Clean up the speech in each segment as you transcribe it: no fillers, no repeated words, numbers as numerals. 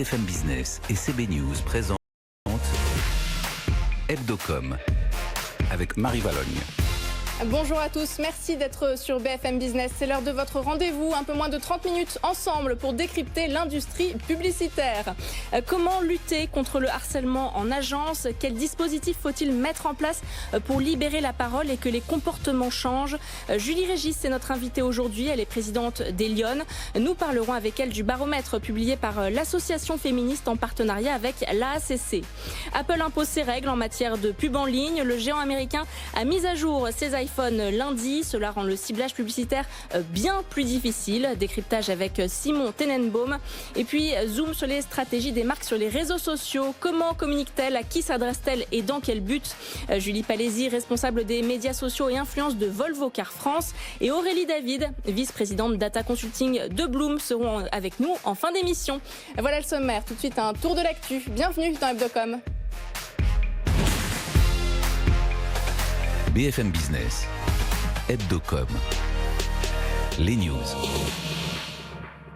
BFM Business et CB News présentent Hebdocom avec Marie Valogne. Bonjour à tous, merci d'être sur BFM Business. C'est l'heure de votre rendez-vous, un peu moins de 30 minutes ensemble pour décrypter l'industrie publicitaire. Comment lutter contre le harcèlement en agence? Quel dispositif faut-il mettre en place pour libérer la parole et que les comportements changent? Julie Régis est notre invitée aujourd'hui, elle est présidente des Lyonnes. Nous parlerons avec elle du baromètre publié par l'association féministe en partenariat avec l'AACC. Apple impose ses règles en matière de pub en ligne. Le géant américain a mis à jour ses iPhones lundi. Cela rend le ciblage publicitaire bien plus difficile. Décryptage avec Simon Tenenbaum. Et puis zoom sur les stratégies des marques sur les réseaux sociaux. Comment communiquent-elles? À qui s'adressent-elles et dans quel but? Julie Palési, responsable des médias sociaux et influence de Volvo Car France, et Aurélie David, vice-présidente data consulting de Bloom, seront avec nous en fin d'émission. Voilà le sommaire. Tout de suite un tour de l'actu. Bienvenue dans Hebdocom. BFM Business, Hebdocom, les news.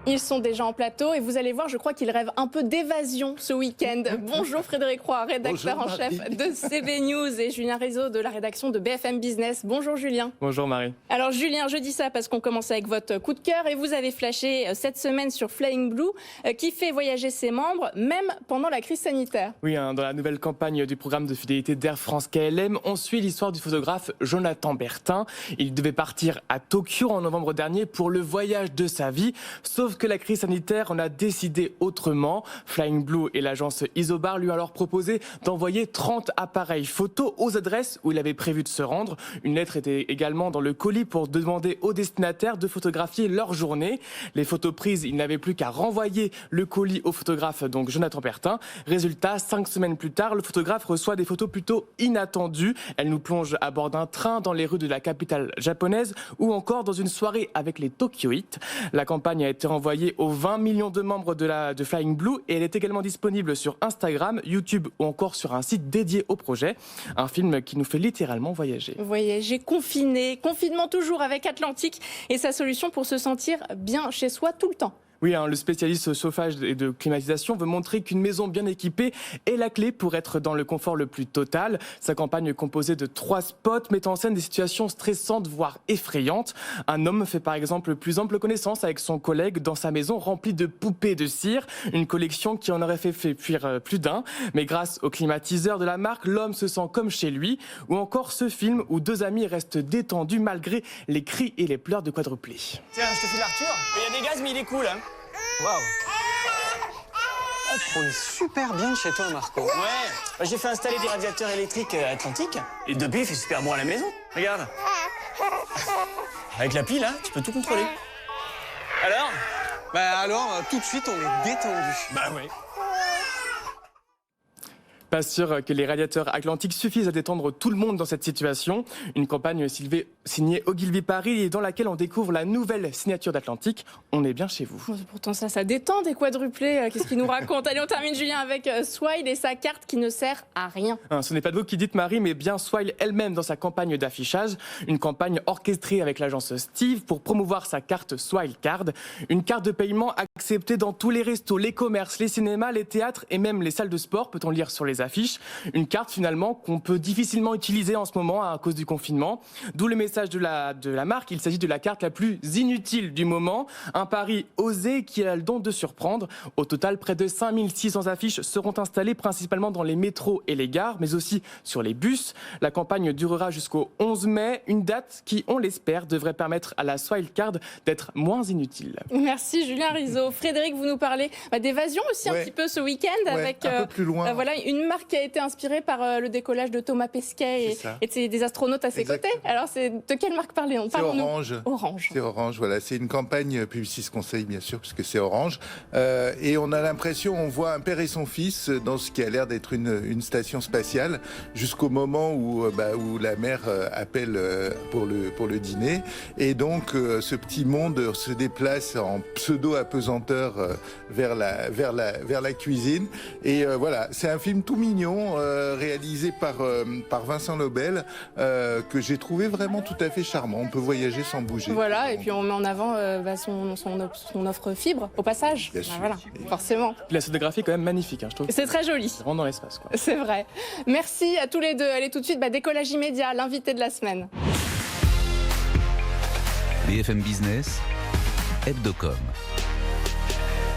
Ils sont déjà en plateau et vous allez voir, je crois qu'ils rêvent un peu d'évasion ce week-end. Bonjour Frédéric Roy, rédacteur en chef de CB News, et Julien Rizzo de la rédaction de BFM Business. Bonjour Julien. Bonjour Marie. Alors Julien, je dis ça parce qu'on commence avec votre coup de cœur et vous avez flashé cette semaine sur Flying Blue qui fait voyager ses membres même pendant la crise sanitaire. Oui, dans la nouvelle campagne du programme de fidélité d'Air France KLM, on suit l'histoire du photographe Jonathan Bertin. Il devait partir à Tokyo en novembre dernier pour le voyage de sa vie, sauf que la crise sanitaire en a décidé autrement. Flying Blue et l'agence Isobar lui ont alors proposé d'envoyer 30 appareils photos aux adresses où il avait prévu de se rendre. Une lettre était également dans le colis pour demander aux destinataires de photographier leur journée. Les photos prises, il n'avait plus qu'à renvoyer le colis au photographe, donc Jonathan Bertin. Résultat, 5 semaines plus tard, le photographe reçoit des photos plutôt inattendues. Elle nous plonge à bord d'un train dans les rues de la capitale japonaise ou encore dans une soirée avec les Tokyoïtes. La campagne a été renvoyée aux 20 millions de membres de Flying Blue et elle est également disponible sur Instagram, YouTube ou encore sur un site dédié au projet. Un film qui nous fait littéralement voyager. Voyager confiné, confinement toujours avec Atlantique et sa solution pour se sentir bien chez soi tout le temps. Oui, le spécialiste chauffage et de climatisation veut montrer qu'une maison bien équipée est la clé pour être dans le confort le plus total. Sa campagne est composée de 3 spots mettant en scène des situations stressantes, voire effrayantes. Un homme fait par exemple plus ample connaissance avec son collègue dans sa maison remplie de poupées de cire, une collection qui en aurait fait fuir plus d'un. Mais grâce au climatiseur de la marque, l'homme se sent comme chez lui. Ou encore ce film où 2 amis restent détendus malgré les cris et les pleurs de quadruplés. Tiens, je te file l'Arthur. Il y a des gaz, mais il est cool, hein. Waouh! On est super bien chez toi, Marco. Ouais, j'ai fait installer des radiateurs électriques Atlantique et depuis il fait super bon à la maison. Regarde. Avec la pile, hein, tu peux tout contrôler. Alors? Tout de suite, on est détendu. Bah ouais. Pas sûr que les radiateurs Atlantique suffisent à détendre tout le monde dans cette situation. Une campagne signée Ogilvy Paris et dans laquelle on découvre la nouvelle signature d'Atlantique. On est bien chez vous. Pourtant ça détend des quadruplés. Qu'est-ce qu'il nous raconte? Allez, on termine Julien avec Swile et sa carte qui ne sert à rien. Ce n'est pas de vous qui dites Marie, mais bien Swile elle-même dans sa campagne d'affichage. Une campagne orchestrée avec l'agence Steve pour promouvoir sa carte Swile Card. Une carte de paiement acceptée dans tous les restos, les commerces, les cinémas, les théâtres et même les salles de sport, peut-on lire sur les affiches. Une carte finalement qu'on peut difficilement utiliser en ce moment à cause du confinement. D'où le message de la marque. Il s'agit de la carte la plus inutile du moment. Un pari osé qui a le don de surprendre. Au total, près de 5600 affiches seront installées principalement dans les métros et les gares, mais aussi sur les bus. La campagne durera jusqu'au 11 mai. Une date qui, on l'espère, devrait permettre à la Swile Card d'être moins inutile. Merci Julien Rizzo. Frédéric, vous nous parlez d'évasion aussi un petit peu ce week-end avec un peu plus loin. Voilà, une marque qui a été inspirée par le décollage de Thomas Pesquet et des astronautes à ses côtés. Alors, de quelle marque parlons-nous? C'est Orange. Orange. C'est Orange, voilà. C'est une campagne Publicis Conseil, bien sûr, parce que c'est Orange. Et on a l'impression, on voit un père et son fils dans ce qui a l'air d'être une station spatiale, jusqu'au moment où la mère appelle pour le dîner. Et donc, ce petit monde se déplace en pseudo-apesanteur vers la cuisine. Et voilà, c'est un film tout tout mignon, réalisé par Vincent Nobel, que j'ai trouvé vraiment tout à fait charmant. On peut voyager sans bouger. Voilà, et puis on met en avant son offre fibre, au passage. Bien sûr. Voilà, forcément. Puis la scénographie est quand même magnifique, hein, je trouve. C'est très joli. C'est vraiment dans l'espace, quoi. C'est vrai. Merci à tous les deux. Allez tout de suite, décollage immédiat, l'invité de la semaine. BFM Business, Hebdocom.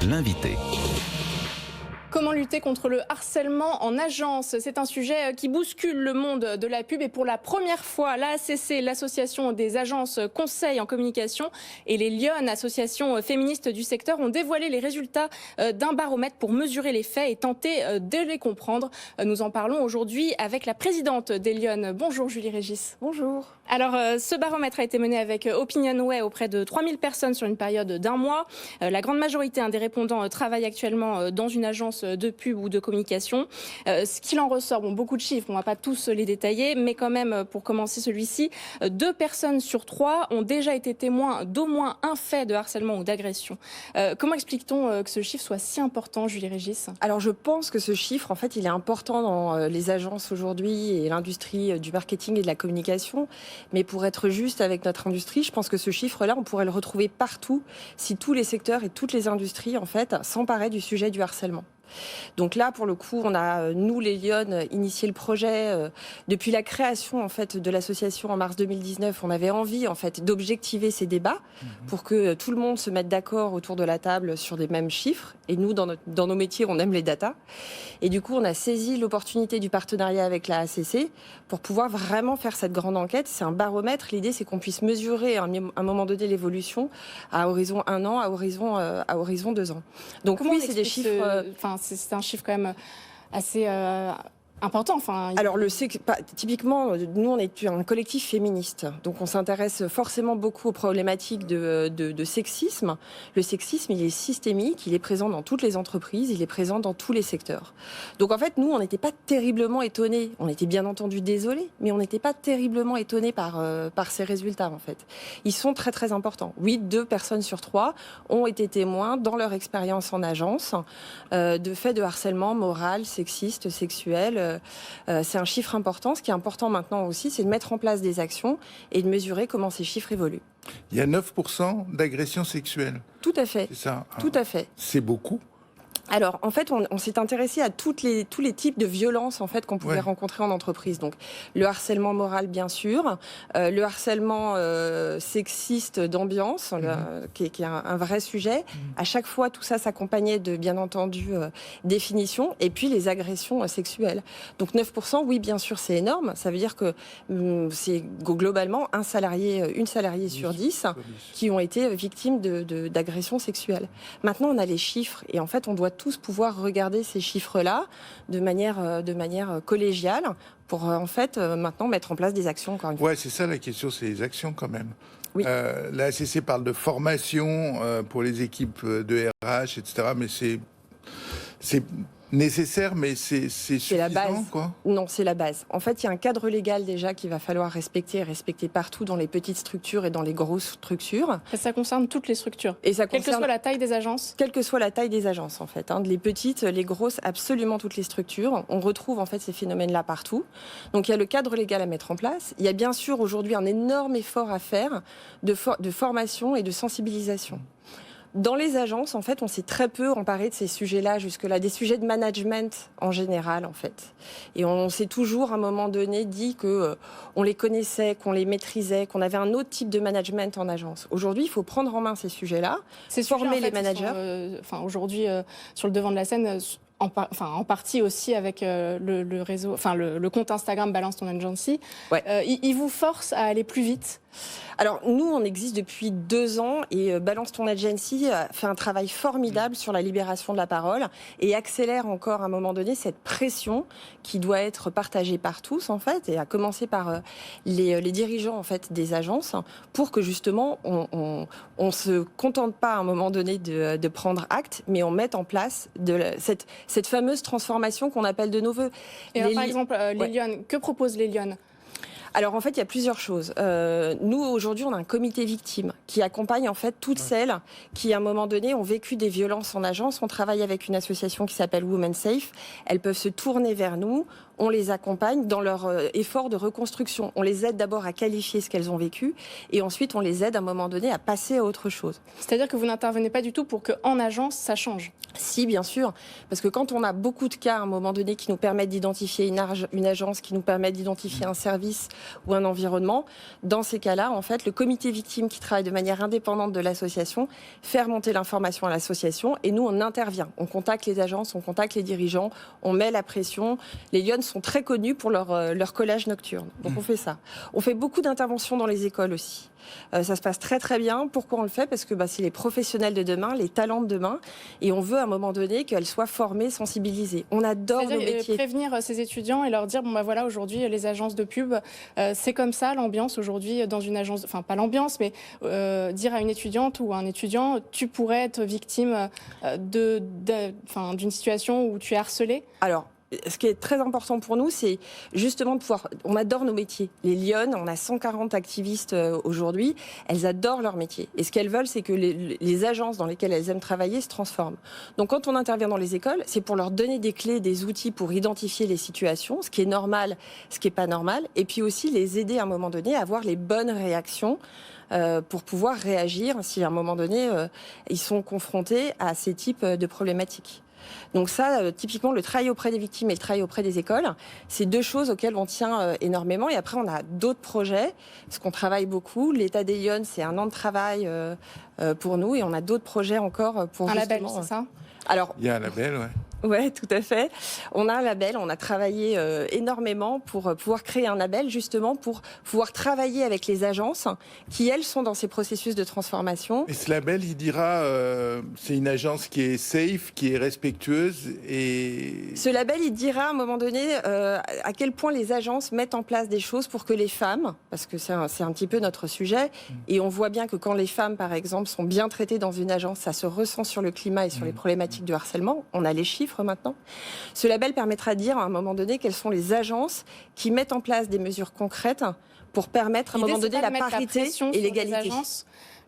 L'invité. Comment lutter contre le harcèlement en agence? C'est un sujet qui bouscule le monde de la pub et pour la première fois, l'AACC, l'association des agences conseils en communication et les Lyonnes, association féministe du secteur, ont dévoilé les résultats d'un baromètre pour mesurer les faits et tenter de les comprendre. Nous en parlons aujourd'hui avec la présidente des Lyonnes. Bonjour Julie Régis. Bonjour. Alors, ce baromètre a été mené avec Opinionway auprès de 3000 personnes sur une période d'1 mois. La grande majorité des répondants travaillent actuellement dans une agence de pub ou de communication. Ce qu'il en ressort, beaucoup de chiffres, on ne va pas tous les détailler, mais quand même, pour commencer celui-ci, 2 personnes sur 3 ont déjà été témoins d'au moins un fait de harcèlement ou d'agression. Comment explique-t-on que ce chiffre soit si important, Julie Régis? Alors je pense que ce chiffre, en fait, il est important dans les agences aujourd'hui et l'industrie du marketing et de la communication. Mais pour être juste avec notre industrie, je pense que ce chiffre-là, on pourrait le retrouver partout si tous les secteurs et toutes les industries, en fait, s'emparaient du sujet du harcèlement. Donc là, pour le coup, on a, nous, les Lyonnes, initié le projet. Depuis la création, en fait, de l'association en mars 2019, on avait envie, en fait, d'objectiver ces débats pour que tout le monde se mette d'accord autour de la table sur des mêmes chiffres. Et nous, dans nos métiers, on aime les datas. Et du coup, on a saisi l'opportunité du partenariat avec la ACC pour pouvoir vraiment faire cette grande enquête. C'est un baromètre. L'idée, c'est qu'on puisse mesurer à un moment donné l'évolution à horizon 1 an, à horizon 2 ans. Donc oui, c'est des chiffres... C'est un chiffre quand même assez important. Alors, typiquement, nous, on est un collectif féministe. Donc, on s'intéresse forcément beaucoup aux problématiques de sexisme. Le sexisme, il est systémique, il est présent dans toutes les entreprises, il est présent dans tous les secteurs. Donc, en fait, nous, on n'était pas terriblement étonnés. On était bien entendu désolés, mais on n'était pas terriblement étonnés par ces résultats, en fait. Ils sont très, très importants. Oui, 2 personnes sur 3 ont été témoins, dans leur expérience en agence, de faits de harcèlement moral, sexiste, sexuel. C'est un chiffre important. Ce qui est important maintenant aussi, c'est de mettre en place des actions et de mesurer comment ces chiffres évoluent. Il y a 9% d'agressions sexuelles. Tout à fait. C'est ça. Tout à fait. C'est beaucoup. Alors, en fait, on s'est intéressé à tous les types de violences en fait qu'on pouvait rencontrer en entreprise. Donc, le harcèlement moral, bien sûr, le harcèlement sexiste d'ambiance, qui est un vrai sujet. À chaque fois, tout ça s'accompagnait de, bien entendu, définitions, et puis les agressions sexuelles. Donc, 9%, oui, bien sûr, c'est énorme. Ça veut dire que c'est globalement une salariée sur 10 qui ont été victimes d'agressions sexuelles. Maintenant, on a les chiffres, et en fait, on doit tous pouvoir regarder ces chiffres-là de manière collégiale pour en fait maintenant mettre en place des actions encore une fois. Ouais, c'est ça la question, c'est les actions quand même. Oui. La ACC parle de formation pour les équipes de RH, etc. Mais c'est nécessaire, mais c'est suffisant, la base. Quoi. Non, c'est la base. En fait, il y a un cadre légal déjà qu'il va falloir respecter partout dans les petites structures et dans les grosses structures. Et ça concerne toutes les structures. Et ça concerne... Quelle que soit la taille des agences. Quelle que soit la taille des agences, en fait. Les petites, les grosses, absolument toutes les structures. On retrouve en fait ces phénomènes-là partout. Donc il y a le cadre légal à mettre en place. Il y a bien sûr aujourd'hui un énorme effort à faire de formation et de sensibilisation. Dans les agences, en fait, on s'est très peu emparé de ces sujets-là jusque-là, des sujets de management en général, en fait. Et on s'est toujours, à un moment donné, dit qu'on les connaissait, qu'on les maîtrisait, qu'on avait un autre type de management en agence. Aujourd'hui, il faut prendre en main ces sujets-là, former les managers. Aujourd'hui, sur le devant de la scène... En partie aussi avec le réseau, le compte Instagram Balance Ton Agency. Ouais. Il vous force à aller plus vite. Alors, nous, on existe depuis 2 ans et Balance Ton Agency fait un travail formidable sur la libération de la parole et accélère encore à un moment donné cette pression qui doit être partagée par tous, en fait, et à commencer par les dirigeants, en fait, des agences, pour que justement, on se contente pas à un moment donné de prendre acte, mais on mette en place cette fameuse transformation qu'on appelle de nos voeux. Et alors, par exemple, les Lyonnes, que proposent les Lyonnes ? Alors en fait, il y a plusieurs choses. Nous, aujourd'hui, on a un comité victime qui accompagne en fait toutes celles qui, à un moment donné, ont vécu des violences en agence. On travaille avec une association qui s'appelle Women Safe. Elles peuvent se tourner vers nous. On les accompagne dans leur effort de reconstruction. On les aide d'abord à qualifier ce qu'elles ont vécu et ensuite on les aide à un moment donné à passer à autre chose. C'est-à-dire que vous n'intervenez pas du tout pour qu'en agence, ça change? Si, bien sûr, parce que quand on a beaucoup de cas à un moment donné qui nous permettent d'identifier une agence, qui nous permettent d'identifier un service ou un environnement, dans ces cas-là, en fait, le comité victime qui travaille de manière indépendante de l'association fait remonter l'information à l'association et nous, on intervient. On contacte les agences, on contacte les dirigeants, on met la pression. Les Lyonnes sont très connus pour leur collage nocturne. Donc on fait ça. On fait beaucoup d'interventions dans les écoles aussi. Ça se passe très très bien. Pourquoi on le fait? Parce que c'est les professionnels de demain, les talents de demain, et on veut à un moment donné qu'elles soient formées, sensibilisées. On adore nos métiers. Prévenir ces étudiants et leur dire voilà, aujourd'hui les agences de pub, c'est comme ça l'ambiance aujourd'hui dans une agence, enfin pas l'ambiance, mais dire à une étudiante ou à un étudiant, tu pourrais être victime d'une situation où tu es harcelé. Alors, ce qui est très important pour nous, c'est justement de pouvoir... On adore nos métiers. Les Lyonnes, on a 140 activistes aujourd'hui. Elles adorent leur métier. Et ce qu'elles veulent, c'est que les agences dans lesquelles elles aiment travailler se transforment. Donc quand on intervient dans les écoles, c'est pour leur donner des clés, des outils pour identifier les situations, ce qui est normal, ce qui n'est pas normal. Et puis aussi les aider à un moment donné à avoir les bonnes réactions pour pouvoir réagir si à un moment donné, ils sont confrontés à ces types de problématiques. Donc ça, typiquement, le travail auprès des victimes et le travail auprès des écoles, c'est deux choses auxquelles on tient énormément. Et après, on a d'autres projets, parce qu'on travaille beaucoup. L'État des Lyonnes, c'est 1 an de travail pour nous. Et on a d'autres projets encore pour justement... Un label, c'est ça? Alors, Il y a un label, ouais. Oui, tout à fait. On a un label, on a travaillé énormément pour pouvoir créer un label, justement pour pouvoir travailler avec les agences qui, elles, sont dans ces processus de transformation. Et ce label, il dira, c'est une agence qui est safe, qui est respectueuse et... Ce label, il dira à un moment donné à quel point les agences mettent en place des choses pour que les femmes, parce que c'est un petit peu notre sujet, et on voit bien que quand les femmes, par exemple, sont bien traitées dans une agence, ça se ressent sur le climat et sur les problématiques de harcèlement. On a les chiffres maintenant. Ce label permettra de dire à un moment donné quelles sont les agences qui mettent en place des mesures concrètes pour permettre à un moment donné la parité et l'égalité.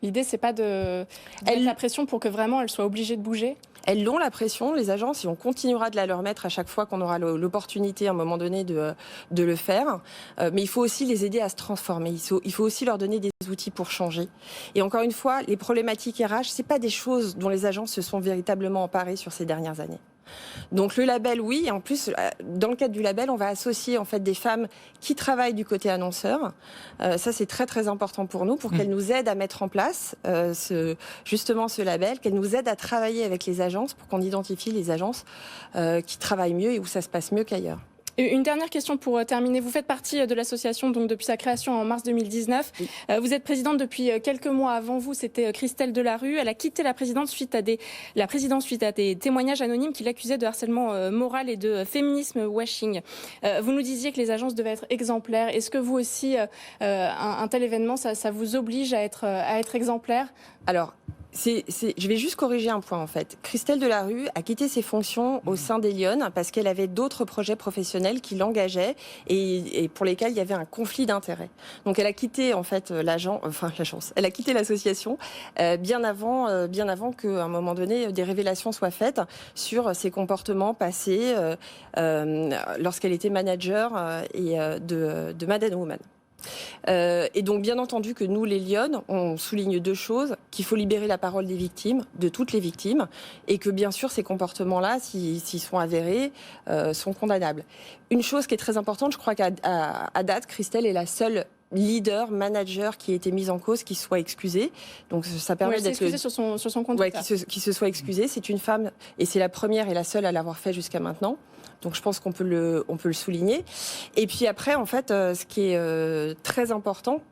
L'idée, c'est pas de mettre la pression pour que vraiment elles soient obligées de bouger. Elles ont la pression, les agences, et on continuera de la leur mettre à chaque fois qu'on aura l'opportunité à un moment donné de le faire. Mais il faut aussi les aider à se transformer. Il faut aussi leur donner des outils pour changer. Et encore une fois, les problématiques RH, c'est pas des choses dont les agences se sont véritablement emparées sur ces dernières années. Donc le label, oui. Et en plus, dans le cadre du label, on va associer en fait des femmes qui travaillent du côté annonceur. Ça, c'est très très important pour nous, pour qu'elles nous aident à mettre en place justement ce label, qu'elles nous aident à travailler avec les agences pour qu'on identifie les agences qui travaillent mieux et où ça se passe mieux qu'ailleurs. Une dernière question pour terminer. Vous faites partie de l'association donc depuis sa création en mars 2019. Oui. Vous êtes présidente depuis quelques mois. Avant vous, c'était Christelle Delarue. Elle a quitté la présidence suite à des témoignages anonymes qui l'accusaient de harcèlement moral et de féminisme washing. Vous nous disiez que les agences devaient être exemplaires. Est-ce que vous aussi, un tel événement, ça vous oblige à être exemplaire? Alors, je vais juste corriger un point en fait. Christelle Delarue a quitté ses fonctions au sein des Lyonnes parce qu'elle avait d'autres projets professionnels qui l'engageaient et pour lesquels il y avait un conflit d'intérêts. Donc elle a quitté en fait l'agence. Elle a quitté l'association bien avant qu'à un moment donné des révélations soient faites sur ses comportements passés lorsqu'elle était manager de Mad & Woman. Et donc bien entendu que nous les Lyonnes on souligne deux choses, qu'il faut libérer la parole des victimes, de toutes les victimes, et que bien sûr ces comportements-là, s'ils sont avérés, sont condamnables. Une chose qui est très importante, je crois qu'à date, Christelle est la seule leader, manager qui a été mise en cause, qui soit excusée. Donc ça permet d'être excusée sur son compte Twitter. Qui se soit excusée. C'est une femme et c'est la première et la seule à l'avoir fait jusqu'à maintenant. Donc je pense qu'on peut le souligner. Et puis après, en fait, ce qui est très important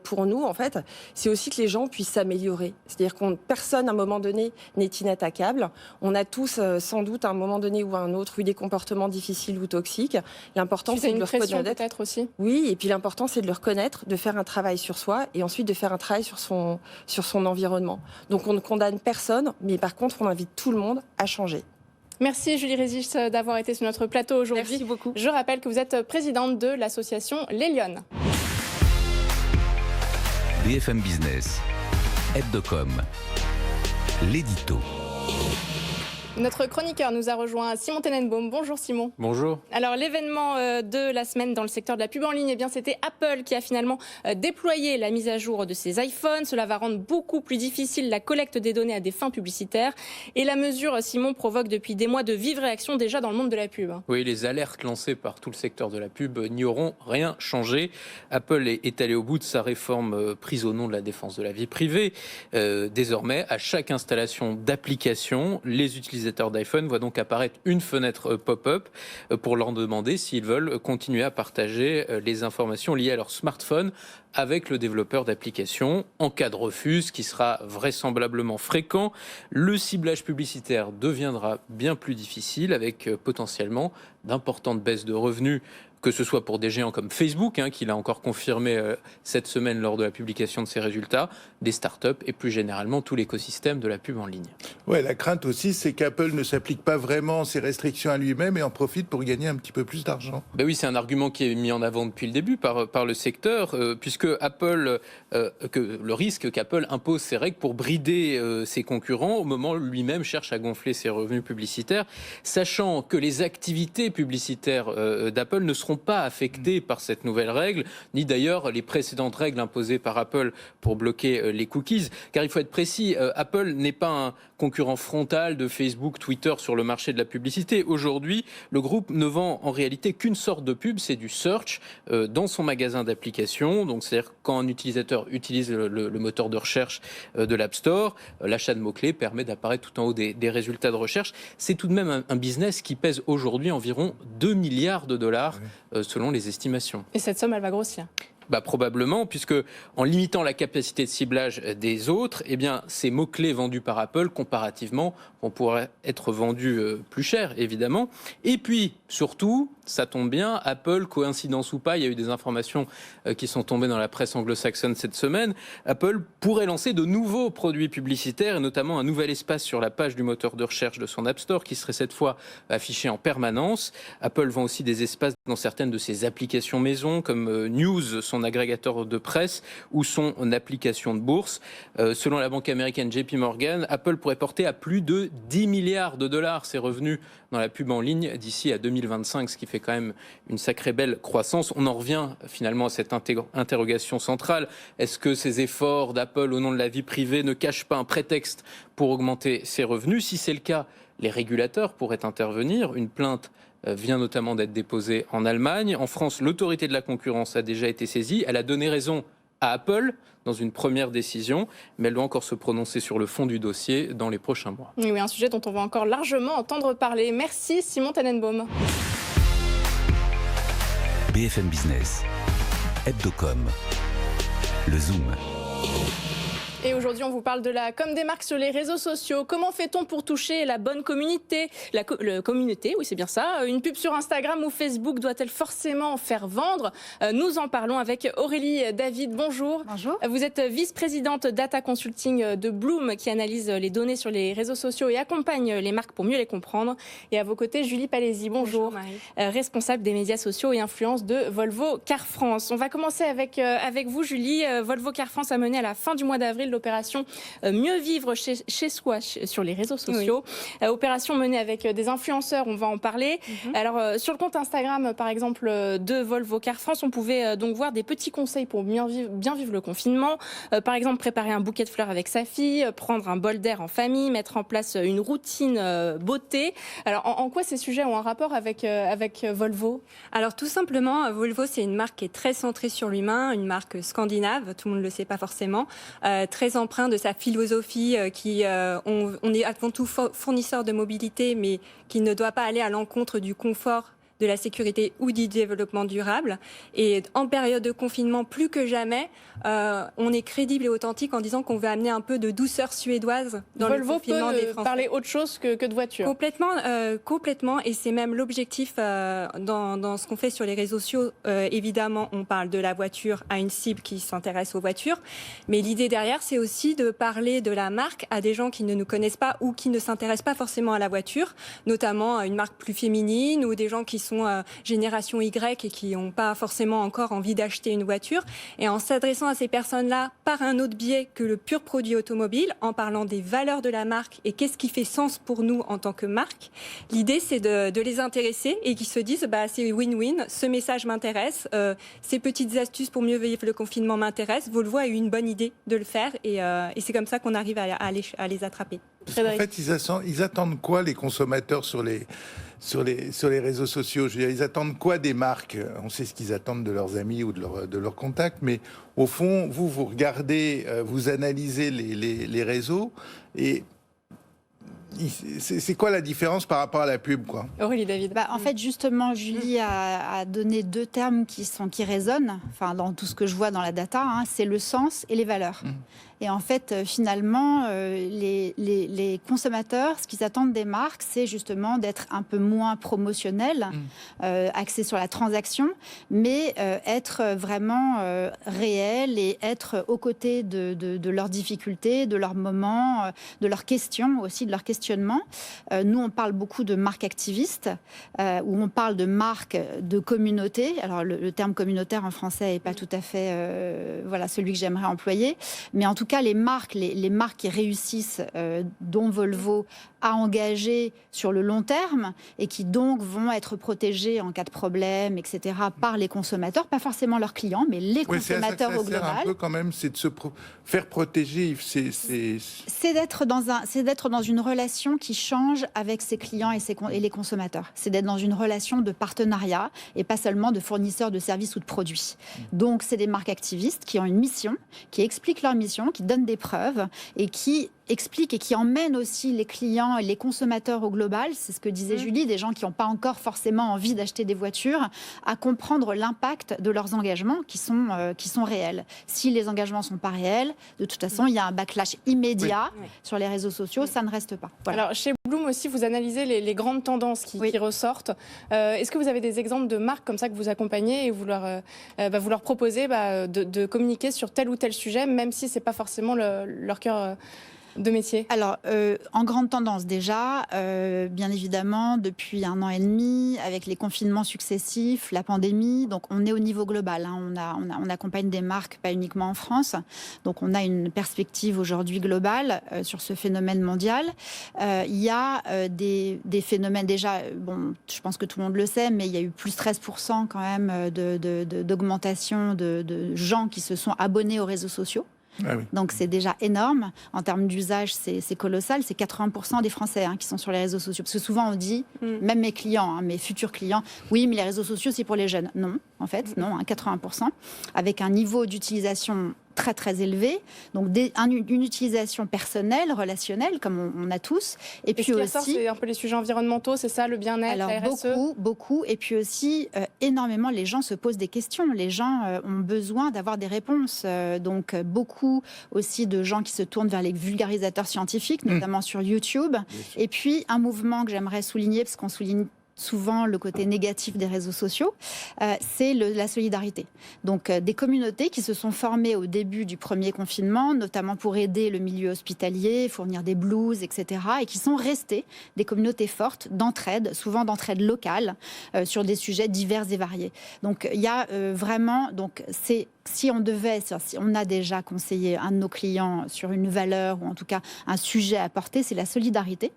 pour nous, en fait, c'est aussi que les gens puissent s'améliorer. C'est-à-dire que personne, à un moment donné, n'est inattaquable. On a tous, sans doute, à un moment donné ou à un autre, eu des comportements difficiles ou toxiques. L'important, c'est de le reconnaître. Peut-être aussi. Oui, et puis l'important, c'est de le reconnaître, de faire un travail sur soi et ensuite de faire un travail sur son environnement. Donc on ne condamne personne, mais par contre, on invite tout le monde à changer. Merci Julie Régis d'avoir été sur notre plateau aujourd'hui. Merci beaucoup. Je rappelle que vous êtes présidente de l'association Les Lyonnes. BFM Business, Hebdocom, l'édito. Notre chroniqueur nous a rejoint, Simon Tenenbaum. Bonjour Simon. Bonjour. Alors l'événement de la semaine dans le secteur de la pub en ligne, eh bien c'était Apple qui a finalement déployé la mise à jour de ses iPhones. Cela va rendre beaucoup plus difficile la collecte des données à des fins publicitaires. Et la mesure, Simon, provoque depuis des mois de vives réactions déjà dans le monde de la pub. Oui, les alertes lancées par tout le secteur de la pub n'y auront rien changé. Apple est allé au bout de sa réforme prise au nom de la défense de la vie privée. Désormais, à chaque installation d'application, les utilisateurs d'iPhone voient donc apparaître une fenêtre pop-up pour leur demander s'ils veulent continuer à partager les informations liées à leur smartphone avec le développeur d'application. En cas de refus, ce qui sera vraisemblablement fréquent, le ciblage publicitaire deviendra bien plus difficile avec potentiellement d'importantes baisses de revenus, que ce soit pour des géants comme Facebook, qui l'a encore confirmé cette semaine lors de la publication de ses résultats, des startups et plus généralement tout l'écosystème de la pub en ligne. Ouais, la crainte aussi, c'est qu'Apple ne s'applique pas vraiment ces restrictions à lui-même et en profite pour gagner un petit peu plus d'argent. Ben oui, c'est un argument qui est mis en avant depuis le début par le secteur, puisque Apple, que le risque qu'Apple impose ses règles pour brider ses concurrents au moment où lui-même cherche à gonfler ses revenus publicitaires, sachant que les activités publicitaires d'Apple ne seront pas affectées par cette nouvelle règle, ni d'ailleurs les précédentes règles imposées par Apple pour bloquer les cookies. Car il faut être précis, Apple n'est pas un concurrent frontal de Facebook, Twitter sur le marché de la publicité. Aujourd'hui, le groupe ne vend en réalité qu'une sorte de pub, c'est du search dans son magasin d'applications. Donc c'est-à-dire quand un utilisateur utilise le moteur de recherche de l'App Store, l'achat de mots-clés permet d'apparaître tout en haut des résultats de recherche. C'est tout de même un business qui pèse aujourd'hui environ 2 milliards de dollars selon les estimations. Et cette somme, elle va grossir. Probablement, puisque en limitant la capacité de ciblage des autres, eh bien, ces mots-clés vendus par Apple, comparativement, vont pouvoir être vendus plus cher, évidemment. Et puis, surtout, ça tombe bien, Apple, coïncidence ou pas, il y a eu des informations qui sont tombées dans la presse anglo-saxonne cette semaine, Apple pourrait lancer de nouveaux produits publicitaires, et notamment un nouvel espace sur la page du moteur de recherche de son App Store, qui serait cette fois affiché en permanence. Apple vend aussi des espaces dans certaines de ses applications maison, comme News, son agrégateur de presse, ou son application de bourse. Selon la banque américaine JP Morgan, Apple pourrait porter à plus de 10 milliards de dollars ses revenus dans la pub en ligne d'ici à 2025, ce qui fait quand même une sacrée belle croissance. On en revient finalement à cette interrogation centrale. Est-ce que ces efforts d'Apple au nom de la vie privée ne cachent pas un prétexte pour augmenter ses revenus? Si c'est le cas, les régulateurs pourraient intervenir. Une plainte vient notamment d'être déposée en Allemagne. En France, l'autorité de la concurrence a déjà été saisie. Elle a donné raison à Apple dans une première décision, mais elle doit encore se prononcer sur le fond du dossier dans les prochains mois. Oui, un sujet dont on va encore largement entendre parler. Merci Simon Tenenbaum. BFM Business, Hebdocom, le Zoom. Et aujourd'hui, on vous parle de la com des marques sur les réseaux sociaux. Comment fait-on pour toucher la bonne communauté? Communauté, oui, c'est bien ça. Une pub sur Instagram ou Facebook doit-elle forcément faire vendre? Nous en parlons avec Aurélie David. Bonjour. Bonjour. Vous êtes vice-présidente Data Consulting de Bloom, qui analyse les données sur les réseaux sociaux et accompagne les marques pour mieux les comprendre. Et à vos côtés, Julie Palési. Bonjour. Responsable des médias sociaux et influence de Volvo Car France. On va commencer avec vous, Julie. Volvo Car France a mené à la fin du mois d'avril l'opération Mieux vivre chez soi sur les réseaux sociaux. Oui. Opération menée avec des influenceurs, on va en parler. Alors, sur le compte Instagram, par exemple, de Volvo Car France, on pouvait donc voir des petits conseils pour bien vivre le confinement. Par exemple, préparer un bouquet de fleurs avec sa fille, prendre un bol d'air en famille, mettre en place une routine beauté. Alors, en quoi ces sujets ont un rapport avec Volvo? Alors, tout simplement, Volvo, c'est une marque qui est très centrée sur l'humain, une marque scandinave, tout le monde ne le sait pas forcément, très empreint de sa philosophie on est avant tout fournisseur de mobilité, mais qui ne doit pas aller à l'encontre du confort de la sécurité ou du développement durable. Et en période de confinement, plus que jamais, on est crédible et authentique en disant qu'on veut amener un peu de douceur suédoise dans le confinement des Français. Volvo peut parler autre chose que de voiture. Complètement, et c'est même l'objectif dans ce qu'on fait sur les réseaux sociaux. Évidemment, on parle de la voiture à une cible qui s'intéresse aux voitures, mais l'idée derrière, c'est aussi de parler de la marque à des gens qui ne nous connaissent pas ou qui ne s'intéressent pas forcément à la voiture, notamment une marque plus féminine ou des gens qui sont génération Y et qui n'ont pas forcément encore envie d'acheter une voiture. Et en s'adressant à ces personnes-là par un autre biais que le pur produit automobile, en parlant des valeurs de la marque et qu'est-ce qui fait sens pour nous en tant que marque, l'idée c'est de les intéresser et qu'ils se disent c'est win-win, ce message m'intéresse, ces petites astuces pour mieux vivre le confinement m'intéressent, Volvo a eu une bonne idée de le faire et c'est comme ça qu'on arrive à les attraper. En fait, ils attendent quoi, les consommateurs sur les réseaux sociaux? Je veux dire, ils attendent quoi des marques? On sait ce qu'ils attendent de leurs amis ou de leurs contacts, mais au fond, vous regardez, vous analysez les réseaux et c'est quoi la différence par rapport à la pub, quoi? Aurélie David. En fait, justement, Julie a donné deux termes qui résonnent, enfin, dans tout ce que je vois dans la data, c'est le sens et les valeurs. Et en fait, finalement, les consommateurs, ce qu'ils attendent des marques, c'est justement d'être un peu moins promotionnels, axés sur la transaction, mais être vraiment réel et être aux côtés de leurs difficultés, de leurs moments, de leurs questions aussi, de leurs questionnements. Nous, on parle beaucoup de marques activistes, où on parle de marques de communauté. Alors, le terme communautaire en français n'est pas tout à fait celui que j'aimerais employer, mais en tout cas, les marques qui réussissent, dont Volvo a engagé sur le long terme et qui donc vont être protégées en cas de problème, etc., par les consommateurs, pas forcément leurs clients, mais les consommateurs au global. Un peu quand même, c'est de se faire protéger. C'est d'être dans une relation qui change avec ses clients et les consommateurs. C'est d'être dans une relation de partenariat et pas seulement de fournisseurs de services ou de produits. Donc, c'est des marques activistes qui ont une mission, qui expliquent leur mission, qui donnent des preuves et qui expliquent et qui emmènent aussi les clients et les consommateurs au global, c'est ce que disait Julie, des gens qui n'ont pas encore forcément envie d'acheter des voitures, à comprendre l'impact de leurs engagements qui sont réels. Si les engagements ne sont pas réels, de toute façon, il y a un backlash immédiat sur les réseaux sociaux, ça ne reste pas. Voilà. Alors, chez Bloom aussi, vous analysez les grandes tendances qui ressortent. Est-ce que vous avez des exemples de marques comme ça que vous accompagnez et vous leur proposez de communiquer sur tel ou tel sujet, même si ce n'est pas forcément leur cœur de métier? Alors, en grande tendance déjà, bien évidemment, depuis 1 an et demi, avec les confinements successifs, la pandémie, donc on est au niveau global. On accompagne des marques, pas uniquement en France. Donc on a une perspective aujourd'hui globale sur ce phénomène mondial. Il y a des phénomènes déjà, je pense que tout le monde le sait, mais il y a eu plus 13% quand même d'augmentation de gens qui se sont abonnés aux réseaux sociaux. Ah oui. Donc c'est déjà énorme. En termes d'usage, c'est colossal. C'est 80% des Français qui sont sur les réseaux sociaux. Parce que souvent on dit, même mes clients, mes futurs clients, oui, mais les réseaux sociaux, c'est pour les jeunes. Non, en fait, non, 80%. Avec un niveau d'utilisation très très élevé, donc une utilisation personnelle, relationnelle, comme on a tous. Et puis aussi, c'est un peu les sujets environnementaux, c'est ça, le bien-être, alors, la RSE. beaucoup. Et puis aussi, énormément, les gens se posent des questions. Les gens ont besoin d'avoir des réponses. Donc beaucoup aussi de gens qui se tournent vers les vulgarisateurs scientifiques, notamment sur YouTube. Et puis un mouvement que j'aimerais souligner, parce qu'on souligne souvent le côté négatif des réseaux sociaux, c'est la solidarité. Donc des communautés qui se sont formées au début du premier confinement, notamment pour aider le milieu hospitalier, fournir des blouses, etc., et qui sont restées des communautés fortes d'entraide, souvent d'entraide locale, sur des sujets divers et variés. Donc il y a vraiment, si on a déjà conseillé un de nos clients sur une valeur ou en tout cas un sujet à porter, c'est la solidarité,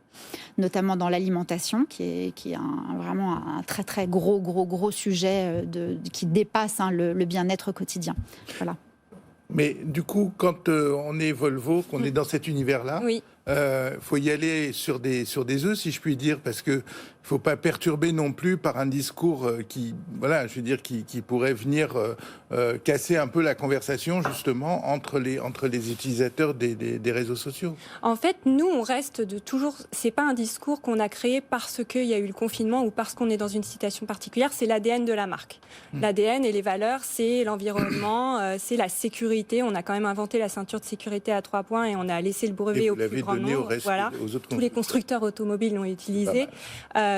notamment dans l'alimentation, qui est vraiment un très très gros sujet qui dépasse le bien-être quotidien. Voilà. Mais du coup, quand on est Volvo, qu'on est dans cet univers-là, Oui. faut y aller sur des œufs, si je puis dire, parce que faut pas perturber non plus par un discours qui pourrait venir casser un peu la conversation justement entre les utilisateurs des réseaux sociaux. En fait, nous, on reste de toujours. C'est pas un discours qu'on a créé parce qu'il y a eu le confinement ou parce qu'on est dans une situation particulière. C'est l'ADN de la marque. L'ADN et les valeurs, c'est l'environnement, c'est la sécurité. On a quand même inventé la ceinture de sécurité à 3 points et on a laissé le brevet au plus grand nombre. Aux autres tous les constructeurs automobiles l'ont utilisé.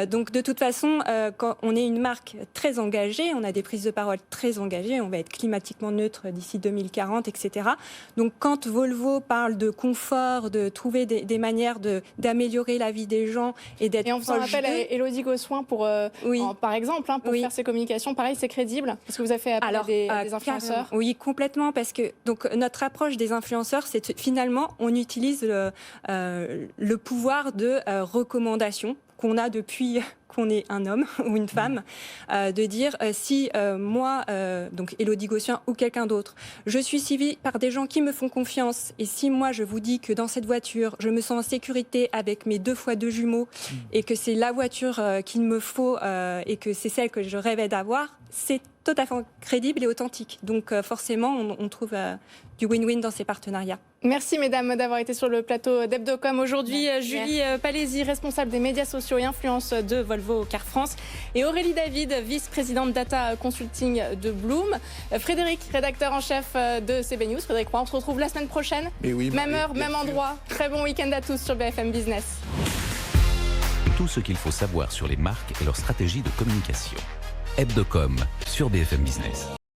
Donc, de toute façon, quand on est une marque très engagée, on a des prises de parole très engagées. On va être climatiquement neutre d'ici 2040, etc. Donc, quand Volvo parle de confort, de trouver des manières d'améliorer la vie des gens et d'être Et en faisant appel à Élodie Gossuin pour, par exemple, pour faire ces communications, pareil, c'est crédible parce que vous avez fait appel à des influenceurs. Oui, complètement, parce que donc notre approche des influenceurs, c'est finalement on utilise le pouvoir de recommandation qu'on a depuis qu'on est un homme ou une femme, de dire si moi, donc Élodie Gossuin ou quelqu'un d'autre, je suis suivie par des gens qui me font confiance, et si moi je vous dis que dans cette voiture, je me sens en sécurité avec mes 2x2 jumeaux, et que c'est la voiture qu'il me faut et que c'est celle que je rêvais d'avoir, c'est totalement crédible et authentique. Donc forcément, on trouve du win-win dans ces partenariats. Merci mesdames d'avoir été sur le plateau d'Hebdocom aujourd'hui. Julie Palézy, responsable des médias sociaux et influence de Volvo Car France, et Aurélie David, vice-présidente data consulting de Bloom. Frédéric, rédacteur en chef de CB News. Frédéric, on se retrouve la semaine prochaine. Même heure, même endroit. Très bon week-end à tous sur BFM Business. Tout ce qu'il faut savoir sur les marques et leur stratégie de communication. Hebdocom sur BFM Business.